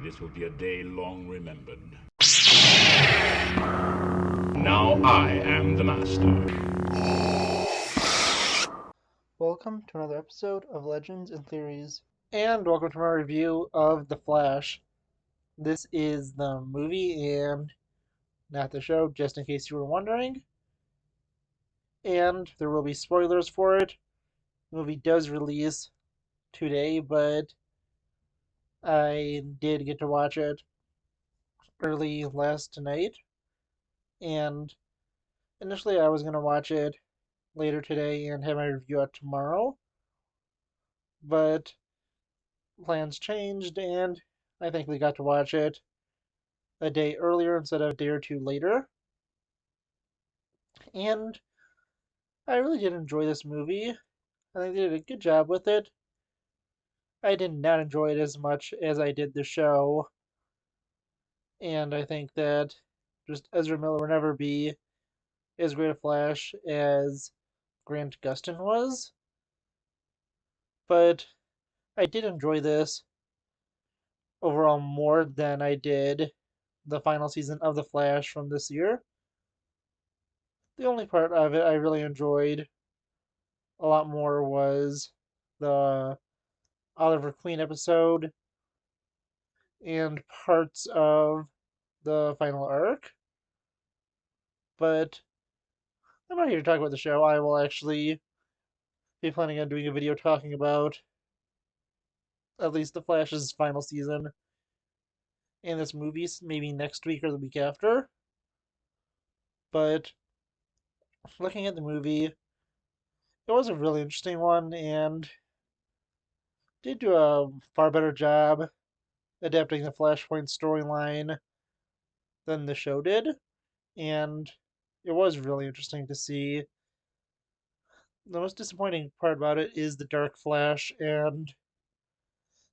This will be a day long remembered. Now I am the master. Welcome to another episode of Legends and Theories, and welcome to my review of The Flash. This is the movie and not the show, just in case you were wondering. And there will be spoilers for it. The movie does release today, but I did get to watch it early last night. And initially, I was going to watch it later today and have my review out tomorrow. But plans changed, and I think we got to watch it a day earlier instead of a day or two later. And I really did enjoy this movie. I think they did a good job with it. I did not enjoy it as much as I did the show. And I think that just Ezra Miller will never be as great a Flash as Grant Gustin was. But I did enjoy this overall more than I did the final season of The Flash from this year. The only part of it I really enjoyed a lot more was the Oliver Queen episode and parts of the final arc. But I'm not here to talk about the show. I will actually be planning on doing a video talking about at least the Flash's final season and this movie, maybe next week or the week after. But looking at the movie, it was a really interesting one and did do a far better job adapting the Flashpoint storyline than the show did. And it was really interesting to see. The most disappointing part about it is the Dark Flash and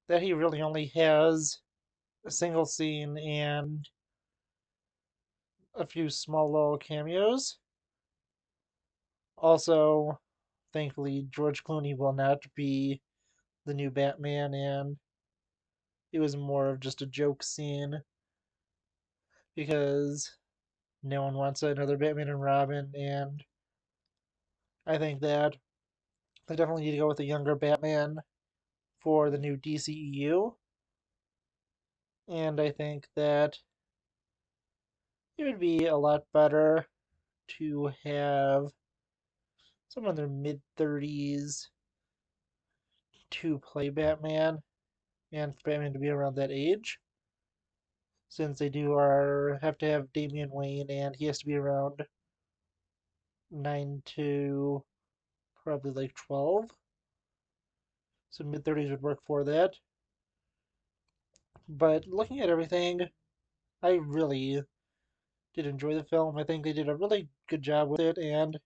that he really only has a single scene and a few small little cameos. Also, thankfully, George Clooney will not be the new Batman, and it was more of just a joke scene because no one wants another Batman and Robin, and I think that they definitely need to go with a younger Batman for the new DCEU. And I think that it would be a lot better to have someone in their mid 30s to play Batman and for Batman to be around that age. Since they have to have Damian Wayne and he has to be around 9 to probably like 12. So mid 30s would work for that. But looking at everything, I really did enjoy the film. I think they did a really good job with it, and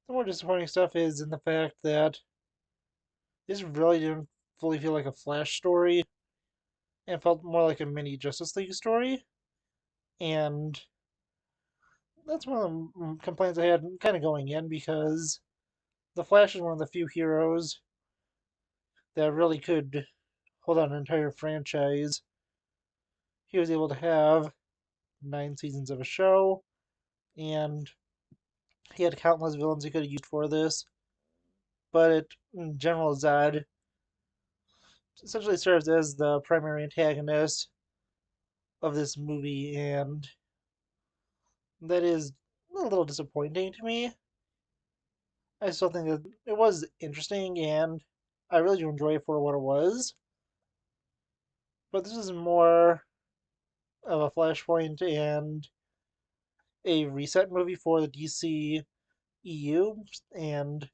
the more disappointing stuff is in the fact that this really didn't fully feel like a Flash story and felt more like a mini Justice League story. And that's one of the complaints I had kind of going in because the Flash is one of the few heroes that really could hold on an entire franchise. He was able to have 9 seasons of a show, and he had countless villains he could have used for this. But it, General Zod essentially serves as the primary antagonist of this movie, and that is a little disappointing to me. I still think that it was interesting, and I really do enjoy it for what it was. But this is more of a Flashpoint and a reset movie for the DCEU, and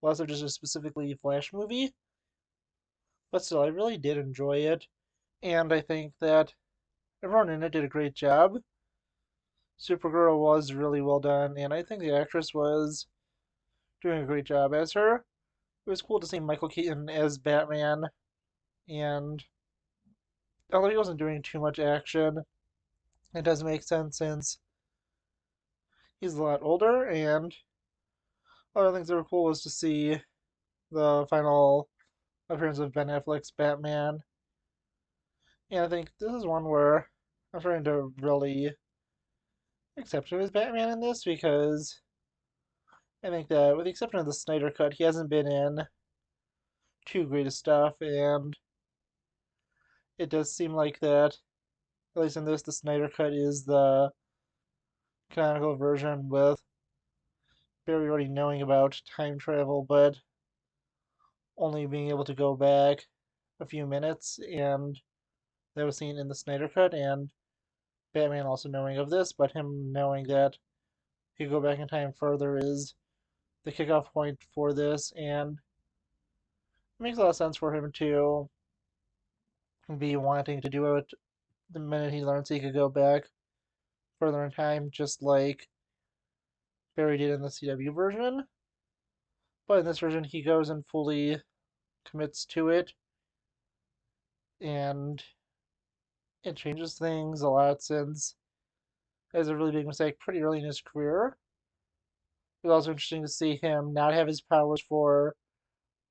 less of just a specifically Flash movie. But still, I really did enjoy it, and I think that everyone in it did a great job. Supergirl was really well done, and I think the actress was doing a great job as her. It was cool to see Michael Keaton as Batman, and although he wasn't doing too much action, it does make sense since he's a lot older, and other things that were cool was to see the final appearance of Ben Affleck's Batman, And I think this is one where I'm starting to really accept him as Batman in this because I think that, with the exception of the Snyder Cut, he hasn't been in too great of stuff, and it does seem like that, at least in this, the Snyder Cut is the canonical version with Barry already knowing about time travel, but only being able to go back a few minutes, and that was seen in the Snyder Cut, and Batman also knowing of this, but him knowing that he could go back in time further is the kickoff point for this, and it makes a lot of sense for him to be wanting to do it the minute he learns he could go back further in time, just like Barry did in the CW version. But in this version, he goes and fully commits to it, and it changes things a lot since it was a really big mistake pretty early in his career. It was also interesting to see him not have his powers for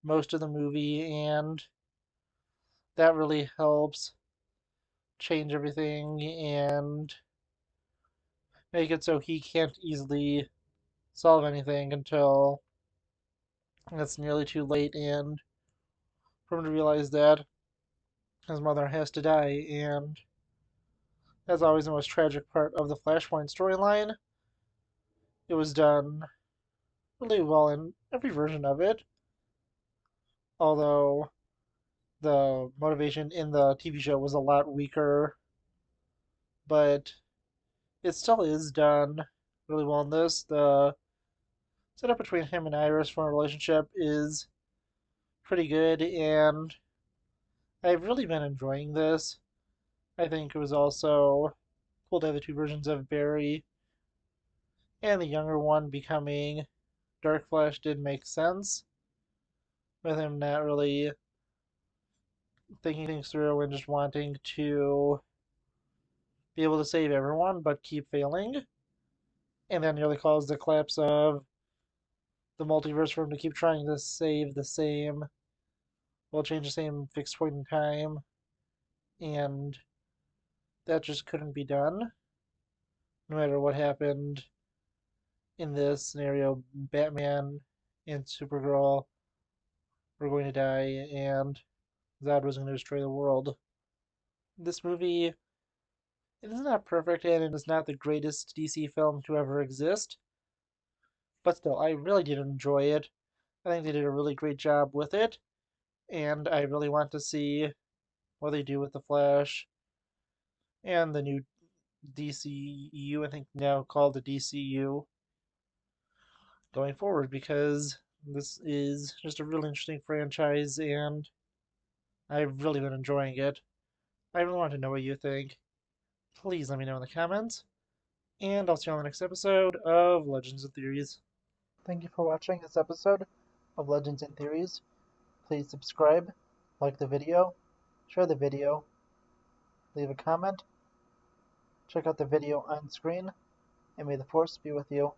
most of the movie, and that really helps change everything and make it so he can't easily solve anything until it's nearly too late, and for him to realize that his mother has to die, and that's always the most tragic part of the Flashpoint storyline. It was done really well in every version of it, although the motivation in the TV show was a lot weaker, but it still is done really well in this. The setup between him and Iris for a relationship is pretty good, and I've really been enjoying this. I think it was also cool to have the two versions of Barry, and the younger one becoming Dark Flash did make sense, with him not really thinking things through and just wanting to be able to save everyone but keep failing. And that nearly caused the collapse of the multiverse for him to keep trying to save the same, well, change the same fixed point in time, and that just couldn't be done. No matter what happened in this scenario, Batman and Supergirl were going to die, and Zod was going to destroy the world. This movie, it is not perfect, and it is not the greatest DC film to ever exist, but still, I really did enjoy it. I think they did a really great job with it, and I really want to see what they do with the Flash and the new DCEU, I think now called the DCU, going forward, because this is just a really interesting franchise, and I've really been enjoying it. I really want to know what you think. Please let me know in the comments, and I'll see you on the next episode of Legends and Theories. Thank you for watching this episode of Legends and Theories. Please subscribe, like the video, share the video, leave a comment, check out the video on screen, and may the Force be with you.